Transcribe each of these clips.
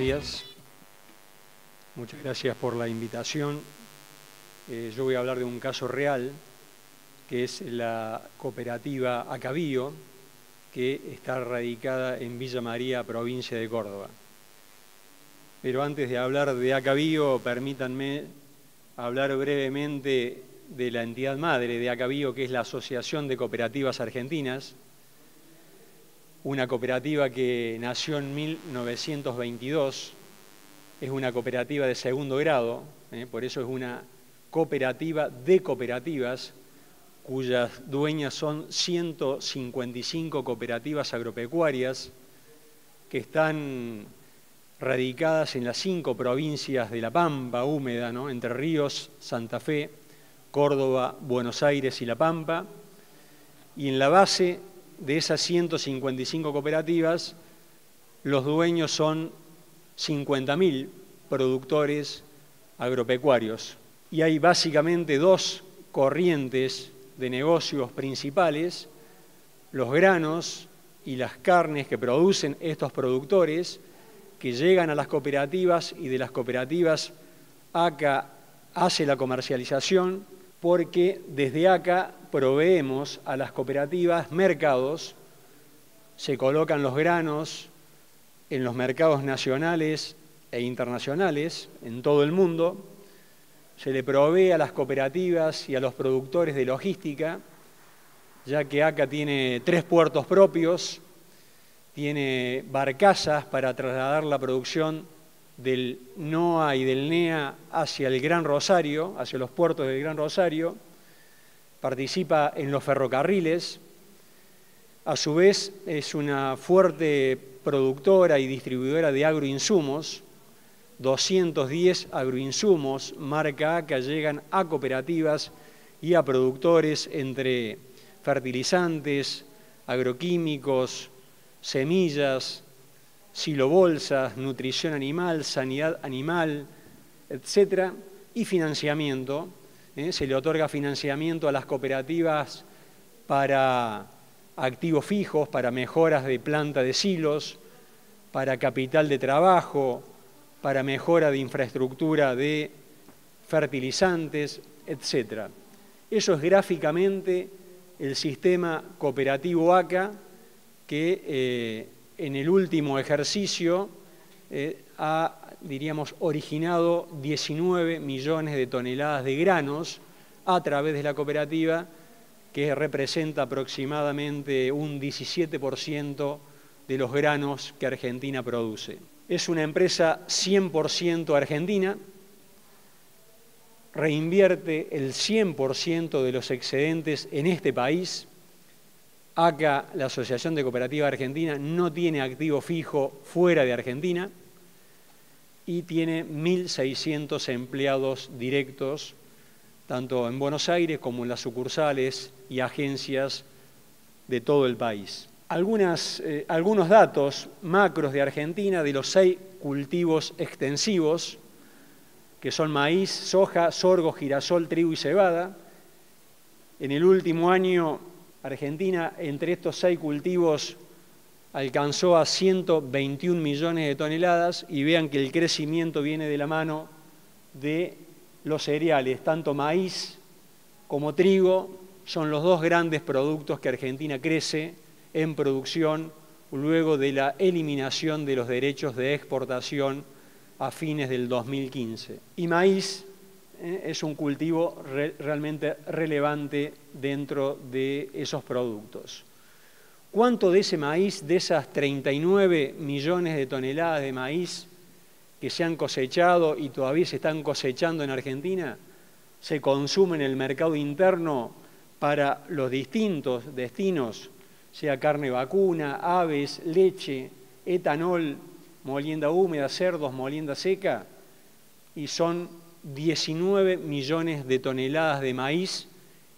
días. Muchas gracias por la invitación. Yo voy a hablar de un caso real, que es la cooperativa Acabío, que está radicada en Villa María, provincia de Córdoba. Pero antes de hablar de Acabío, permítanme hablar brevemente de la entidad madre de Acabío, que es la Asociación de Cooperativas Argentinas, una cooperativa que nació en 1922, es una cooperativa de segundo grado, por eso es una cooperativa de cooperativas, cuyas dueñas son 155 cooperativas agropecuarias que están radicadas en las 5 provincias de La Pampa húmeda, ¿no? Entre Ríos, Santa Fe, Córdoba, Buenos Aires y La Pampa. Y en la base de esas 155 cooperativas, los dueños son 50.000 productores agropecuarios. Y hay básicamente 2 corrientes de negocios principales: los granos y las carnes que producen estos productores, que llegan a las cooperativas, y de las cooperativas ACA hace la comercialización, porque desde ACA proveemos a las cooperativas mercados, se colocan los granos en los mercados nacionales e internacionales en todo el mundo, se le provee a las cooperativas y a los productores de logística, ya que ACA tiene 3 puertos propios, tiene barcazas para trasladar la producción del NOA y del NEA hacia el Gran Rosario, hacia los puertos del Gran Rosario, participa en los ferrocarriles, a su vez es una fuerte productora y distribuidora de agroinsumos. 210 agroinsumos marca ACA llegan a cooperativas y a productores entre fertilizantes, agroquímicos, semillas, silobolsas, nutrición animal, sanidad animal, etc. Y financiamiento. Se le otorga financiamiento a las cooperativas para activos fijos, para mejoras de planta de silos, para capital de trabajo, para mejora de infraestructura de fertilizantes, etc. Eso es gráficamente el sistema cooperativo ACA, que en el último ejercicio ha, diríamos, originado 19 millones de toneladas de granos a través de la cooperativa, que representa aproximadamente un 17% de los granos que Argentina produce. Es una empresa 100% argentina, reinvierte el 100% de los excedentes en este país. ACA, la Asociación de Cooperativas Argentinas, no tiene activo fijo fuera de Argentina y tiene 1.600 empleados directos, tanto en Buenos Aires como en las sucursales y agencias de todo el país. Algunos datos macros de Argentina: de los 6 cultivos extensivos, que son maíz, soja, sorgo, girasol, trigo y cebada. En el último año, Argentina, entre estos 6 cultivos, alcanzó a 121 millones de toneladas, y vean que el crecimiento viene de la mano de los cereales. Tanto maíz como trigo son los 2 grandes productos que Argentina crece en producción luego de la eliminación de los derechos de exportación a fines del 2015. Y maíz es un cultivo realmente relevante dentro de esos productos. ¿Cuánto de ese maíz, de esas 39 millones de toneladas de maíz que se han cosechado y todavía se están cosechando en Argentina, se consume en el mercado interno para los distintos destinos, sea carne vacuna, aves, leche, etanol, molienda húmeda, cerdos, molienda seca? Y son 19 millones de toneladas de maíz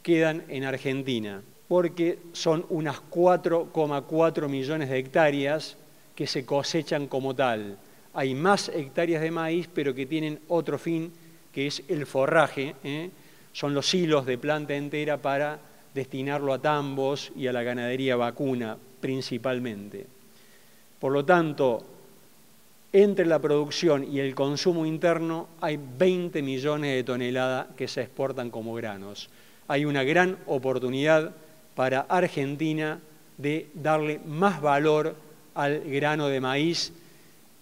quedan en Argentina, porque son unas 4,4 millones de hectáreas que se cosechan como tal. Hay más hectáreas de maíz, pero que tienen otro fin, que es el forraje, Son los hilos de planta entera para destinarlo a tambos y a la ganadería vacuna principalmente. Por lo tanto, entre la producción y el consumo interno hay 20 millones de toneladas que se exportan como granos. Hay una gran oportunidad para Argentina de darle más valor al grano de maíz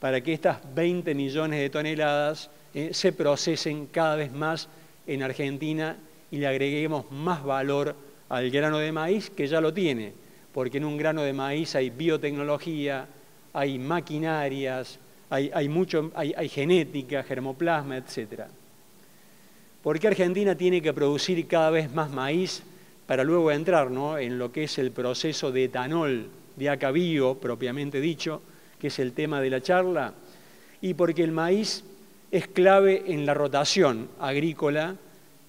para que estas 20 millones de toneladas se procesen cada vez más en Argentina y le agreguemos más valor al grano de maíz, que ya lo tiene, porque en un grano de maíz hay biotecnología, hay maquinarias, hay genética, germoplasma, etc. ¿Por qué Argentina tiene que producir cada vez más maíz para luego entrar, ¿no?, en lo que es el proceso de etanol de Aca Bio, propiamente dicho, que es el tema de la charla? Y porque el maíz es clave en la rotación agrícola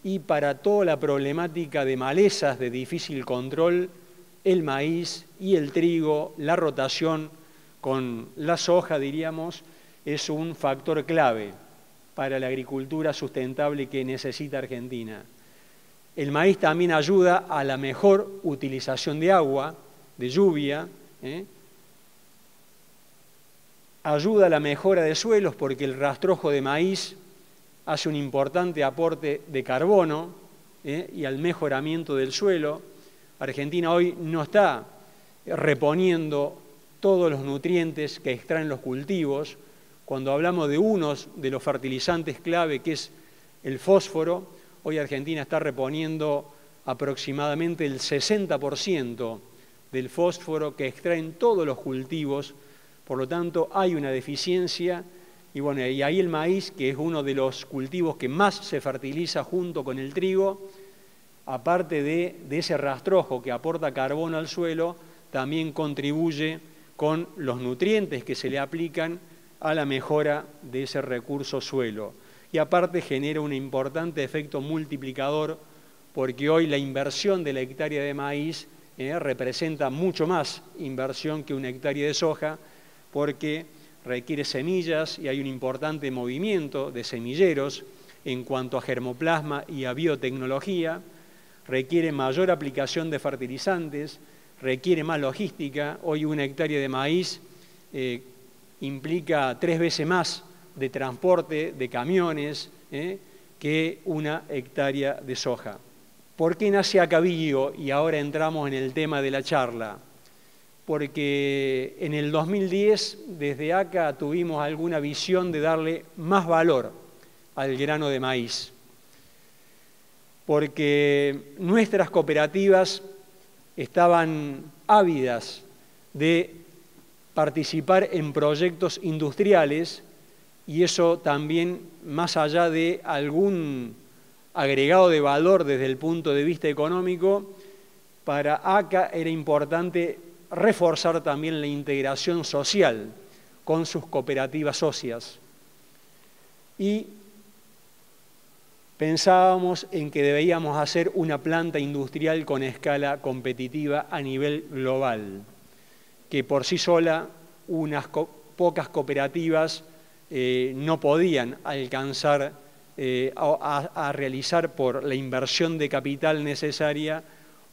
y para toda la problemática de malezas de difícil control, el maíz y el trigo, la rotación con la soja, diríamos, es un factor clave para la agricultura sustentable que necesita Argentina. El maíz también ayuda a la mejor utilización de agua, de lluvia, ayuda a la mejora de suelos porque el rastrojo de maíz hace un importante aporte de carbono y al mejoramiento del suelo. Argentina hoy no está reponiendo todos los nutrientes que extraen los cultivos. Cuando hablamos de unos de los fertilizantes clave, que es el fósforo, hoy Argentina está reponiendo aproximadamente el 60% del fósforo que extraen todos los cultivos. Por lo tanto, hay una deficiencia y bueno, y ahí el maíz, que es uno de los cultivos que más se fertiliza junto con el trigo, aparte de ese rastrojo que aporta carbono al suelo, también contribuye con los nutrientes que se le aplican a la mejora de ese recurso suelo. Y aparte genera un importante efecto multiplicador porque hoy la inversión de la hectárea de maíz representa mucho más inversión que una hectárea de soja porque requiere semillas y hay un importante movimiento de semilleros en cuanto a germoplasma y a biotecnología, requiere mayor aplicación de fertilizantes, requiere más logística. Hoy una hectárea de maíz implica 3 veces más de transporte de camiones que una hectárea de soja. ¿Por qué nace Aca Bio? Y ahora entramos en el tema de la charla. Porque en el 2010 desde Aca tuvimos alguna visión de darle más valor al grano de maíz. Porque nuestras cooperativas estaban ávidas de participar en proyectos industriales y eso también, más allá de algún agregado de valor desde el punto de vista económico, para Aca era importante reforzar también la integración social con sus cooperativas socias. Y pensábamos en que debíamos hacer una planta industrial con escala competitiva a nivel global, que por sí sola unas pocas cooperativas no podían alcanzar a realizar por la inversión de capital necesaria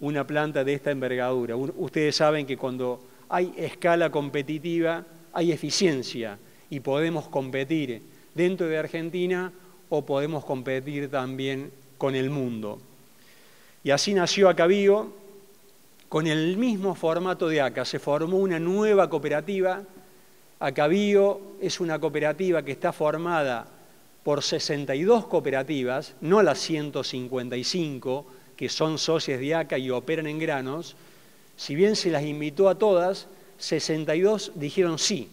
una planta de esta envergadura. Ustedes saben que cuando hay escala competitiva hay eficiencia y podemos competir dentro de Argentina o podemos competir también con el mundo. Y así nació Aca Bio, con el mismo formato de Aca. Se formó una nueva cooperativa. Aca Bio es una cooperativa que está formada por 62 cooperativas, no las 155 que son socias de Aca y operan en granos. Si bien se las invitó a todas, 62 dijeron sí,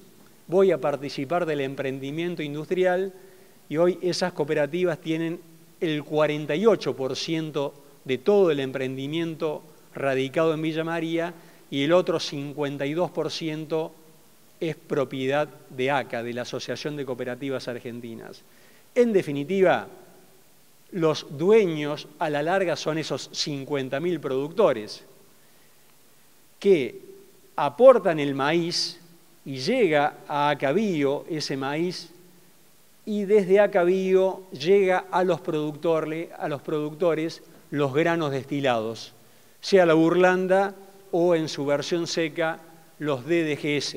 voy a participar del emprendimiento industrial y hoy esas cooperativas tienen el 48% de todo el emprendimiento radicado en Villa María y el otro 52% es propiedad de Aca, de la Asociación de Cooperativas Argentinas. En definitiva, los dueños a la larga son esos 50.000 productores que aportan el maíz y llega a Aca Bio ese maíz y desde Aca Bio llega a los productores los granos destilados, sea la burlanda o en su versión seca los DDGS.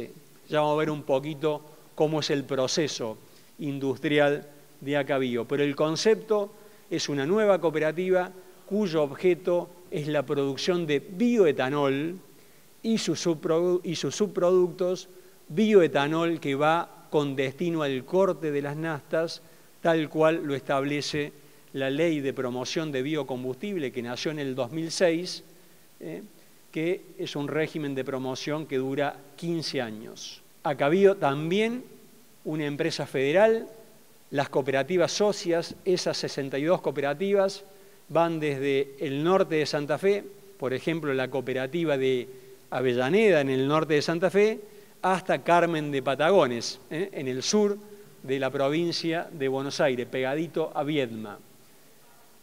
Ya vamos a ver un poquito cómo es el proceso industrial de Acabío. Pero el concepto es una nueva cooperativa cuyo objeto es la producción de bioetanol y sus subproductos, bioetanol que va con destino al corte de las naftas, tal cual lo establece la Ley de Promoción de Biocombustible, que nació en el 2006, que es un régimen de promoción que dura 15 años. Acabío también, una empresa federal, las cooperativas socias, esas 62 cooperativas, van desde el norte de Santa Fe, por ejemplo, la cooperativa de Avellaneda en el norte de Santa Fe, hasta Carmen de Patagones, en el sur de la provincia de Buenos Aires, pegadito a Viedma.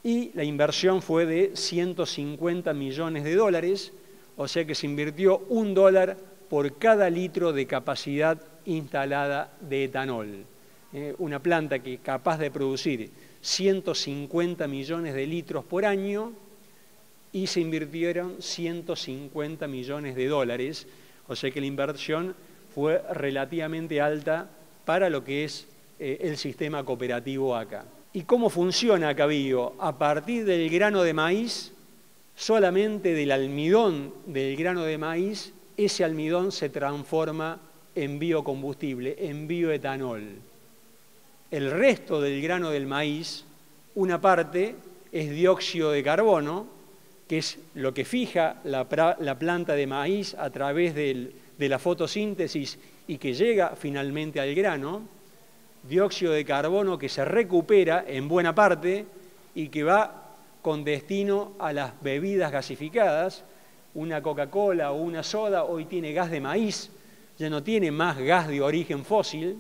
Y la inversión fue de 150 millones de dólares, o sea que se invirtió $1 por cada litro de capacidad instalada de etanol. Una planta que es capaz de producir 150 millones de litros por año y se invirtieron 150 millones de dólares, o sea que la inversión fue relativamente alta para lo que es el sistema cooperativo acá. ¿Y cómo funciona Acabío? A partir del grano de maíz, solamente del almidón del grano de maíz, ese almidón se transforma en biocombustible, en bioetanol. El resto del grano del maíz, una parte es dióxido de carbono, que es lo que fija la planta de maíz a través de la fotosíntesis y que llega finalmente al grano, dióxido de carbono que se recupera en buena parte y que va con destino a las bebidas gasificadas. Una Coca-Cola o una soda hoy tiene gas de maíz, ya no tiene más gas de origen fósil,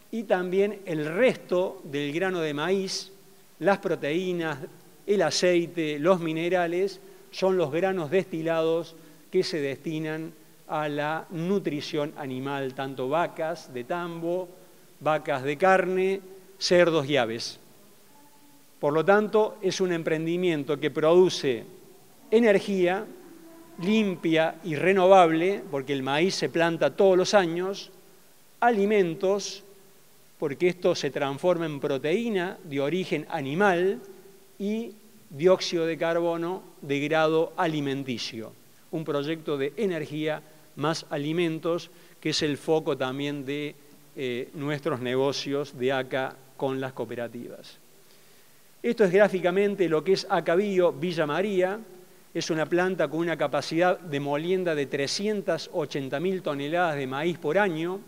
y también el resto del grano de maíz, las proteínas, el aceite, los minerales, son los granos destilados que se destinan a la nutrición animal, tanto vacas de tambo, vacas de carne, cerdos y aves. Por lo tanto, es un emprendimiento que produce energía limpia y renovable, porque el maíz se planta todos los años, alimentos, porque esto se transforma en proteína de origen animal, y dióxido de carbono de grado alimenticio. Un proyecto de energía más alimentos, que es el foco también de nuestros negocios de acá con las cooperativas. Esto es gráficamente lo que es Acabío Villa María. Es una planta con una capacidad de molienda de 380.000 toneladas de maíz por año.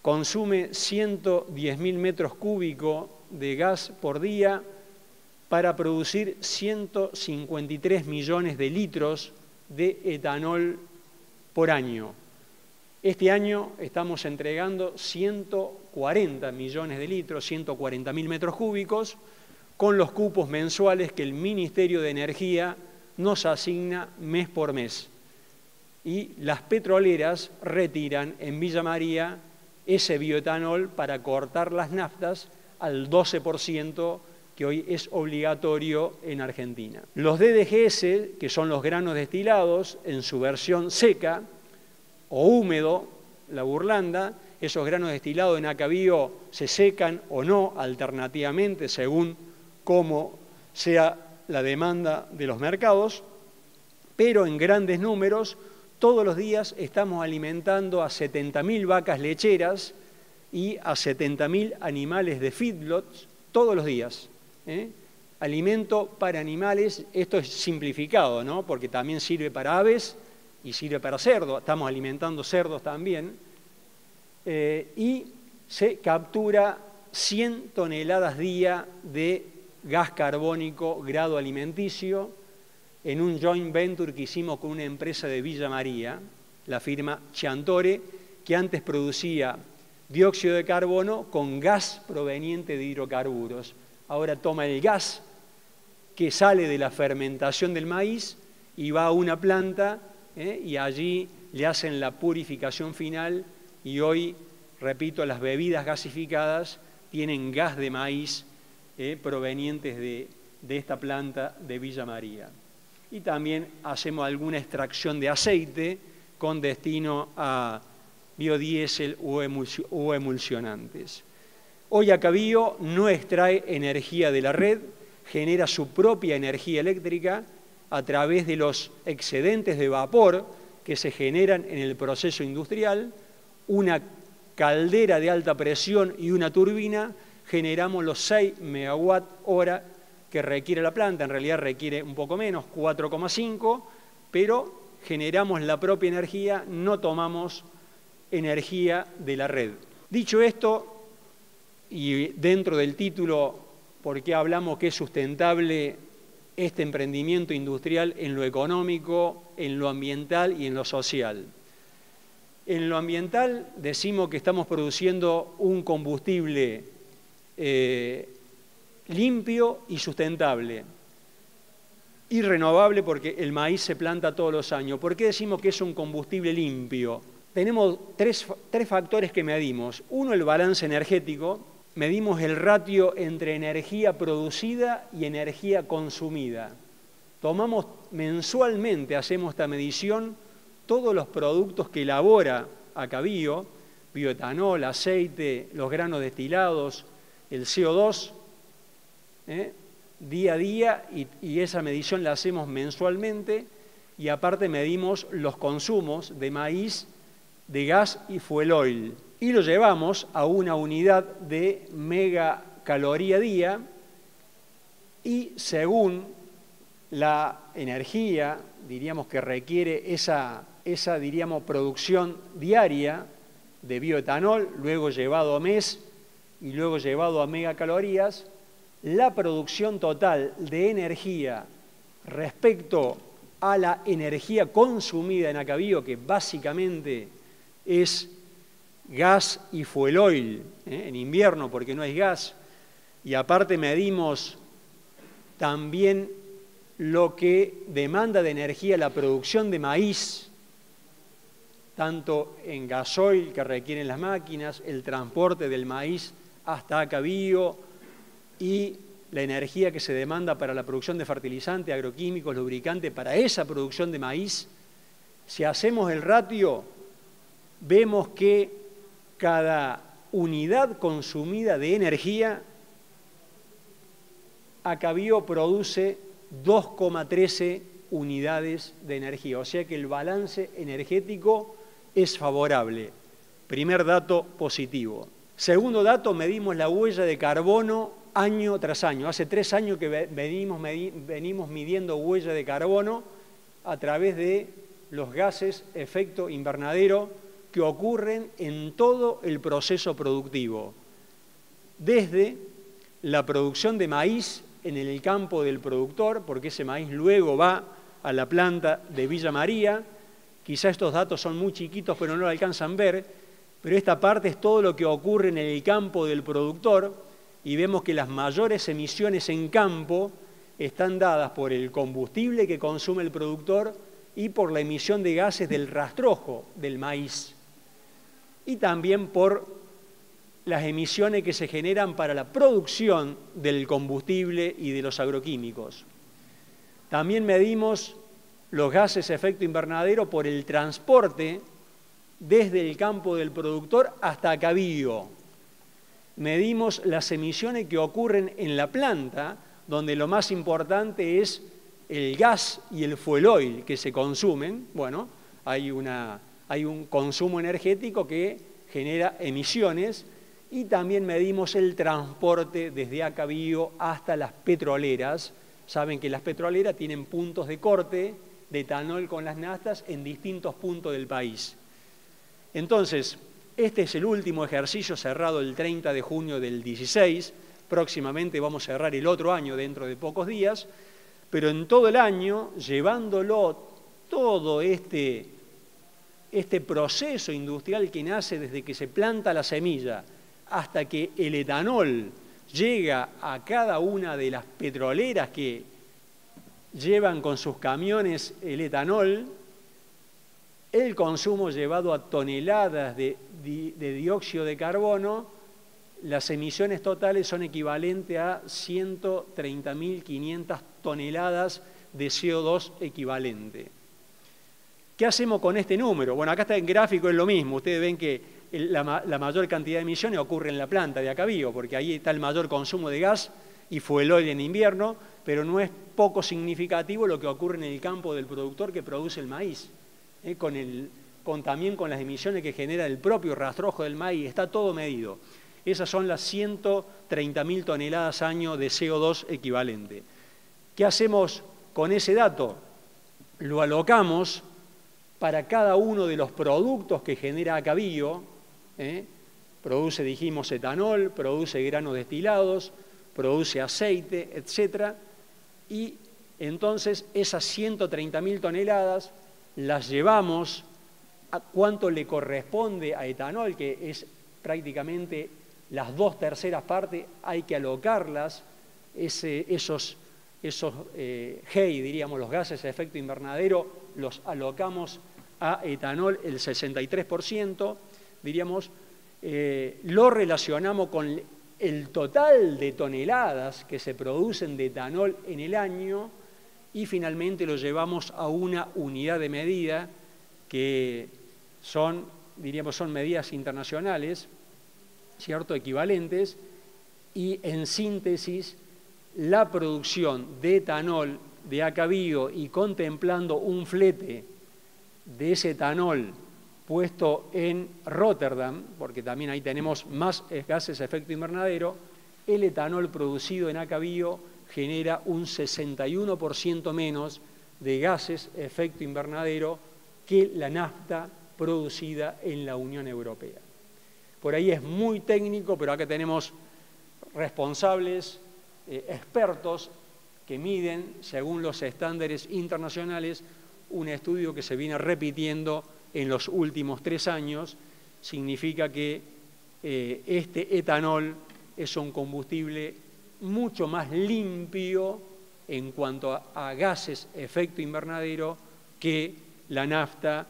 Consume 110.000 metros cúbicos de gas por día para producir 153 millones de litros de etanol por año. Este año estamos entregando 140 millones de litros, 140.000 metros cúbicos, con los cupos mensuales que el Ministerio de Energía nos asigna mes por mes. Y las petroleras retiran en Villa María ese bioetanol para cortar las naftas al 12%, que hoy es obligatorio en Argentina. Los DDGS, que son los granos destilados, en su versión seca o húmedo, la burlanda, esos granos destilados en Acabío se secan o no alternativamente según cómo sea la demanda de los mercados, pero en grandes números todos los días estamos alimentando a 70.000 vacas lecheras y a 70.000 animales de feedlots todos los días. Alimento para animales, esto es simplificado, ¿no? Porque también sirve para aves y sirve para cerdos, estamos alimentando cerdos también, y se captura 100 toneladas día de gas carbónico grado alimenticio en un joint venture que hicimos con una empresa de Villa María, la firma Chantore, que antes producía dióxido de carbono con gas proveniente de hidrocarburos. Ahora toma el gas que sale de la fermentación del maíz y va a una planta y allí le hacen la purificación final y hoy, repito, las bebidas gasificadas tienen gas de maíz provenientes de esta planta de Villa María. Y también hacemos alguna extracción de aceite con destino a biodiesel o emulsionantes. Hoy Acabío no extrae energía de la red, genera su propia energía eléctrica a través de los excedentes de vapor que se generan en el proceso industrial, una caldera de alta presión y una turbina, generamos los 6 megawatt-hora que requiere la planta. En realidad requiere un poco menos, 4,5, pero generamos la propia energía, no tomamos energía de la red. Dicho esto, y dentro del título, ¿por qué hablamos que es sustentable este emprendimiento industrial en lo económico, en lo ambiental y en lo social? En lo ambiental decimos que estamos produciendo un combustible limpio y sustentable y renovable, porque el maíz se planta todos los años. ¿Por qué decimos que es un combustible limpio? Tenemos tres factores que medimos. Uno, el balance energético. Medimos el ratio entre energía producida y energía consumida. Tomamos mensualmente, hacemos esta medición, todos los productos que elabora Acabío, bioetanol, aceite, los granos destilados, el CO2, día a día, y esa medición la hacemos mensualmente, y aparte medimos los consumos de maíz, de gas y fuel oil, y lo llevamos a una unidad de megacaloría día, y según la energía, diríamos, que requiere esa diríamos, producción diaria de bioetanol, luego llevado a mes y luego llevado a megacalorías, la producción total de energía respecto a la energía consumida en Acabío, que básicamente es gas y fuel oil, en invierno porque no hay gas, y aparte medimos también lo que demanda de energía la producción de maíz, tanto en gasoil que requieren las máquinas, el transporte del maíz hasta Acabío y la energía que se demanda para la producción de fertilizantes, agroquímicos, lubricantes, para esa producción de maíz. Si hacemos el ratio, vemos que cada unidad consumida de energía, Acabío produce 2,13 unidades de energía, o sea que el balance energético es favorable. Primer dato positivo. Segundo dato, medimos la huella de carbono año tras año. Hace 3 años que venimos midiendo huella de carbono a través de los gases efecto invernadero que ocurren en todo el proceso productivo, desde la producción de maíz en el campo del productor, porque ese maíz luego va a la planta de Villa María. Quizá estos datos son muy chiquitos, pero no lo alcanzan a ver, pero esta parte es todo lo que ocurre en el campo del productor, y vemos que las mayores emisiones en campo están dadas por el combustible que consume el productor y por la emisión de gases del rastrojo del maíz, y también por las emisiones que se generan para la producción del combustible y de los agroquímicos. También medimos los gases de efecto invernadero por el transporte desde el campo del productor hasta Acabío. Medimos las emisiones que ocurren en la planta, donde lo más importante es el gas y el fuel oil que se consumen. Bueno, hay un consumo energético que genera emisiones, y también medimos el transporte desde Acabío hasta las petroleras. Saben que las petroleras tienen puntos de corte de etanol con las naftas en distintos puntos del país. Entonces, este es el último ejercicio cerrado el 30 de junio del 16. Próximamente vamos a cerrar el otro año dentro de pocos días, pero en todo el año, llevándolo todo este proceso industrial que nace desde que se planta la semilla hasta que el etanol llega a cada una de las petroleras que llevan con sus camiones el etanol, el consumo llevado a toneladas de dióxido de carbono, las emisiones totales son equivalentes a 130.500 toneladas de CO2 equivalente. ¿Qué hacemos con este número? Bueno, acá está en gráfico, es lo mismo. Ustedes ven que la mayor cantidad de emisiones ocurre en la planta de Acabío, porque ahí está el mayor consumo de gas y fuel oil en invierno, pero no es poco significativo lo que ocurre en el campo del productor que produce el maíz, también con las emisiones que genera el propio rastrojo del maíz, está todo medido. Esas son las 130.000 toneladas año de CO2 equivalente. ¿Qué hacemos con ese dato? Lo alocamos para cada uno de los productos que genera Acabío. Produce, dijimos, etanol, produce granos destilados, produce aceite, etc. Y entonces esas 130.000 toneladas las llevamos a cuánto le corresponde a etanol, que es prácticamente las 2/3 partes, hay que alocarlas, esos GEI, diríamos, los gases de efecto invernadero, los alocamos a etanol el 63%, diríamos, lo relacionamos con el total de toneladas que se producen de etanol en el año y finalmente lo llevamos a una unidad de medida que son, diríamos, son medidas internacionales, ¿cierto?, equivalentes, y en síntesis la producción de etanol de Acabío y contemplando un flete de ese etanol puesto en Rotterdam, porque también ahí tenemos más gases de efecto invernadero, el etanol producido en Acabío genera un 61% menos de gases de efecto invernadero que la nafta producida en la Unión Europea. Por ahí es muy técnico, pero acá tenemos responsables, expertos que miden, según los estándares internacionales, un estudio que se viene repitiendo en los últimos 3 años. Significa que este etanol es un combustible mucho más limpio en cuanto a gases efecto invernadero que la nafta,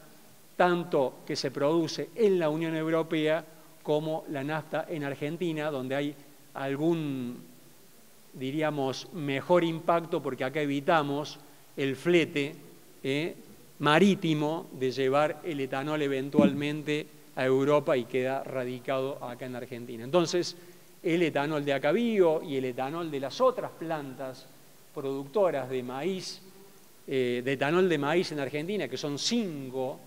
tanto que se produce en la Unión Europea como la nafta en Argentina, donde hay algún, diríamos, mejor impacto, porque acá evitamos el flete marítimo de llevar el etanol eventualmente a Europa y queda radicado acá en Argentina. Entonces, el etanol de Acabío y el etanol de las otras plantas productoras de maíz, de etanol de maíz en Argentina, que son 5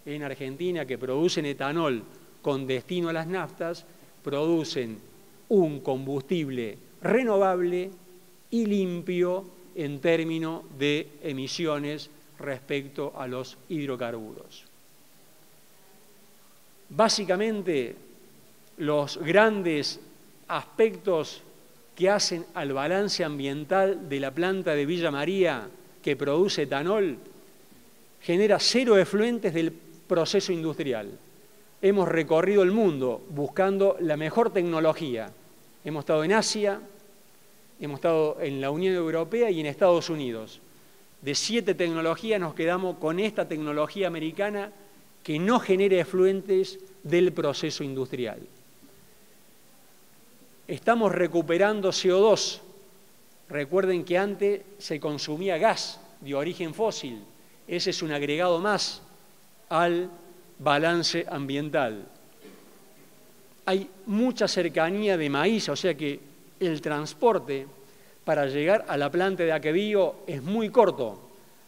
en Argentina que producen etanol con destino a las naftas, producen un combustible renovable y limpio en términos de emisiones respecto a los hidrocarburos. Básicamente, los grandes aspectos que hacen al balance ambiental de la planta de Villa María que produce etanol genera 0 efluentes del proceso industrial. Hemos recorrido el mundo buscando la mejor tecnología. Hemos estado en Asia, hemos estado en la Unión Europea y en Estados Unidos. De 7 tecnologías nos quedamos con esta tecnología americana que no genere efluentes del proceso industrial. Estamos recuperando CO2. Recuerden que antes se consumía gas de origen fósil. Ese es un agregado más al balance ambiental. Hay mucha cercanía de maíz, o sea que el transporte para llegar a la planta de Acabío es muy corto.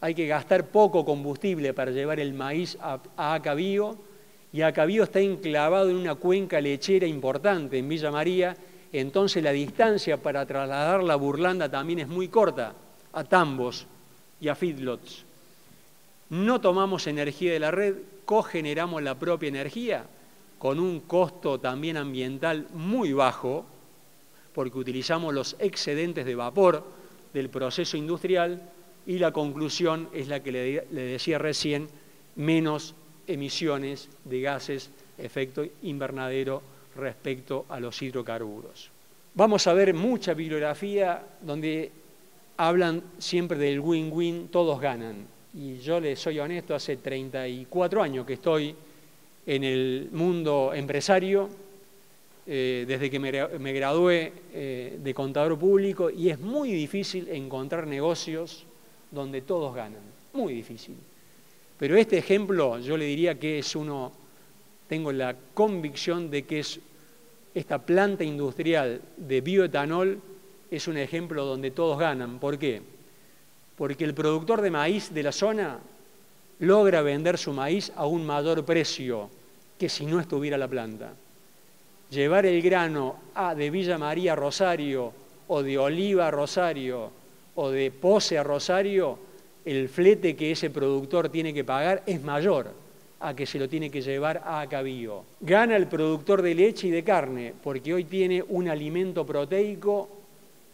Hay que gastar poco combustible para llevar el maíz a Acabío, y Acabío está enclavado en una cuenca lechera importante en Villa María, entonces la distancia para trasladar la burlanda también es muy corta a tambos y a feedlots. No tomamos energía de la red, cogeneramos la propia energía con un costo también ambiental muy bajo, porque utilizamos los excedentes de vapor del proceso industrial, y la conclusión es la que le decía recién: menos emisiones de gases efecto invernadero respecto a los hidrocarburos. Vamos a ver mucha bibliografía donde hablan siempre del win-win, todos ganan. Y yo les soy honesto, hace 34 años que estoy en el mundo empresario, desde que me gradué de contador público, y es muy difícil encontrar negocios donde todos ganan, muy difícil. Pero este ejemplo yo le diría que es tengo la convicción de que esta planta industrial de bioetanol es un ejemplo donde todos ganan. ¿Por qué? Porque el productor de maíz de la zona logra vender su maíz a un mayor precio que si no estuviera la planta. Llevar el grano de Villa María a Rosario, o de Oliva a Rosario, o de Pose a Rosario, el flete que ese productor tiene que pagar es mayor a que se lo tiene que llevar a Acabío. Gana el productor de leche y de carne, porque hoy tiene un alimento proteico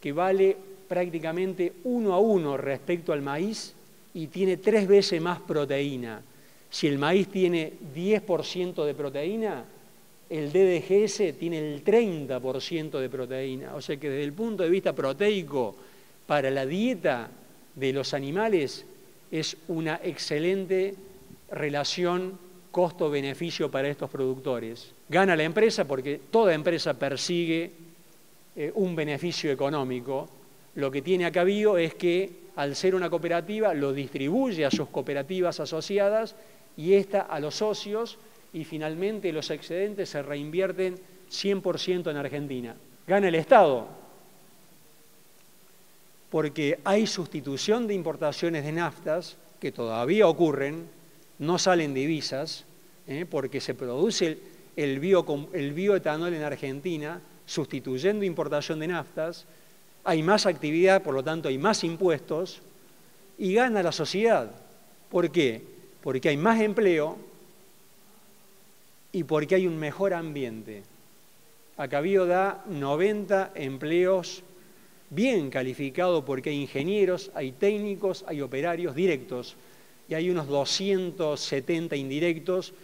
que vale prácticamente 1 a 1 respecto al maíz y tiene 3 veces más proteína. Si el maíz tiene 10% de proteína, el DDGS tiene el 30% de proteína. O sea que desde el punto de vista proteico, para la dieta de los animales, es una excelente relación costo-beneficio para estos productores. Gana la empresa porque toda empresa persigue un beneficio económico. Lo que tiene Acabío es que, al ser una cooperativa, lo distribuye a sus cooperativas asociadas y esta a los socios, y finalmente los excedentes se reinvierten 100% en Argentina. Gana el Estado, porque hay sustitución de importaciones de naftas que todavía ocurren, no salen divisas, porque se produce el bioetanol en Argentina, sustituyendo importación de naftas, hay más actividad, por lo tanto hay más impuestos, y gana la sociedad. ¿Por qué? Porque hay más empleo y porque hay un mejor ambiente. Acabío da 90 empleos bien calificados porque hay ingenieros, hay técnicos, hay operarios directos y hay unos 270 indirectos,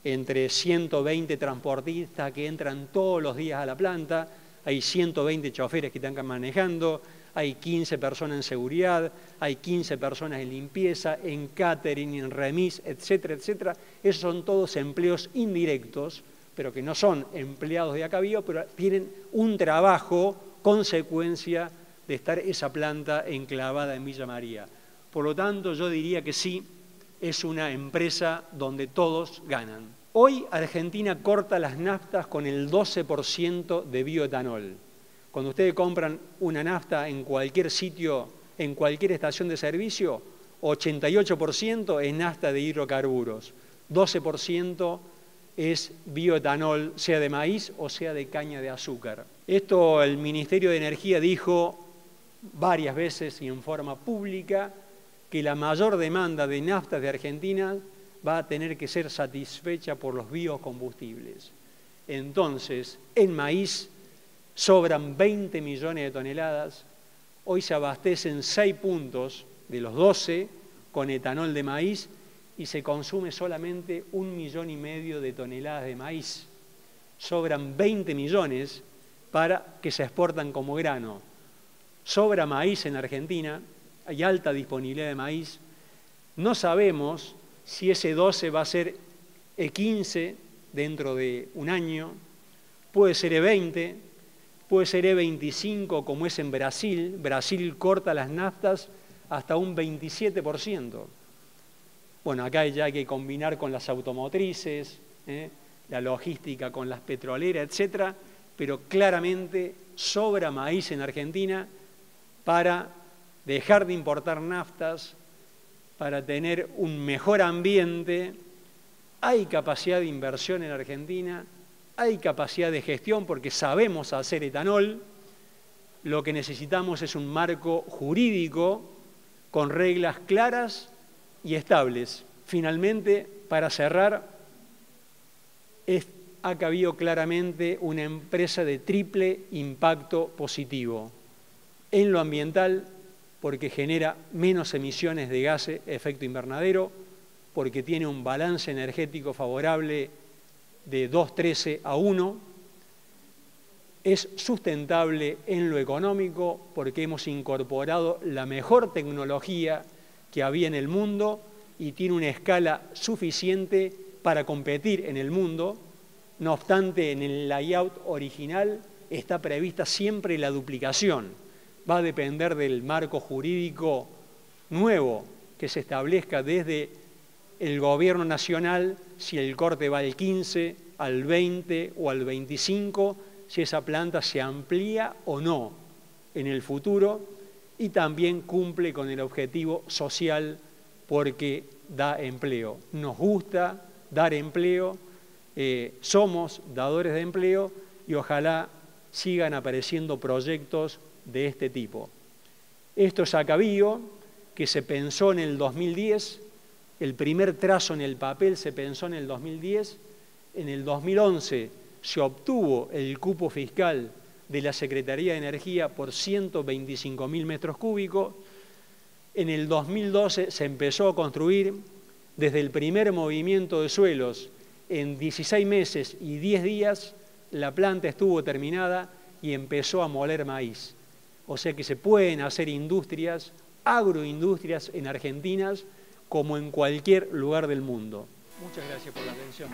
entre 120 transportistas que entran todos los días a la planta, hay 120 choferes que están manejando, hay 15 personas en seguridad, hay 15 personas en limpieza, en catering, en remis, etcétera, etcétera. Esos son todos empleos indirectos, pero que no son empleados de Acabío, pero tienen un trabajo consecuencia de estar esa planta enclavada en Villa María. Por lo tanto, yo diría que sí, es una empresa donde todos ganan. Hoy Argentina corta las naftas con el 12% de bioetanol. Cuando ustedes compran una nafta en cualquier sitio, en cualquier estación de servicio, 88% es nafta de hidrocarburos, 12% es bioetanol, sea de maíz o sea de caña de azúcar. Esto el Ministerio de Energía dijo varias veces y en forma pública que la mayor demanda de naftas de Argentina va a tener que ser satisfecha por los biocombustibles. Entonces, en maíz sobran 20 millones de toneladas, hoy se abastecen 6 puntos de los 12 con etanol de maíz y se consume solamente 1,5 millones de toneladas de maíz. Sobran 20 millones para que se exportan como grano. Sobra maíz en Argentina, hay alta disponibilidad de maíz. No sabemos si ese 12 va a ser E15 dentro de un año, puede ser E20, puede ser E25 como es en Brasil. Brasil corta las naftas hasta un 27%. Bueno, acá ya hay que combinar con las automotrices, la logística con las petroleras, etcétera, pero claramente sobra maíz en Argentina para dejar de importar naftas, para tener un mejor ambiente. Hay capacidad de inversión en Argentina, hay capacidad de gestión porque sabemos hacer etanol. Lo que necesitamos es un marco jurídico con reglas claras y estables. Finalmente, para cerrar, ha habido claramente una empresa de triple impacto positivo. En lo ambiental, porque genera menos emisiones de gases de efecto invernadero, porque tiene un balance energético favorable de 2,13 a 1, es sustentable en lo económico porque hemos incorporado la mejor tecnología que había en el mundo y tiene una escala suficiente para competir en el mundo. No obstante, en el layout original está prevista siempre la duplicación. Va a depender del marco jurídico nuevo que se establezca desde el gobierno nacional, si el corte va al 15, al 20 o al 25, si esa planta se amplía o no en el futuro, y también cumple con el objetivo social porque da empleo. Nos gusta dar empleo, somos dadores de empleo y ojalá sigan apareciendo proyectos de este tipo. Esto es Acabío, que se pensó en el 2010, el primer trazo en el papel se pensó en el 2010, en el 2011 se obtuvo el cupo fiscal de la Secretaría de Energía por 125.000 metros cúbicos, en el 2012 se empezó a construir desde el primer movimiento de suelos, en 16 meses y 10 días la planta estuvo terminada y empezó a moler maíz. O sea que se pueden hacer industrias, agroindustrias en Argentina como en cualquier lugar del mundo. Muchas gracias por la atención.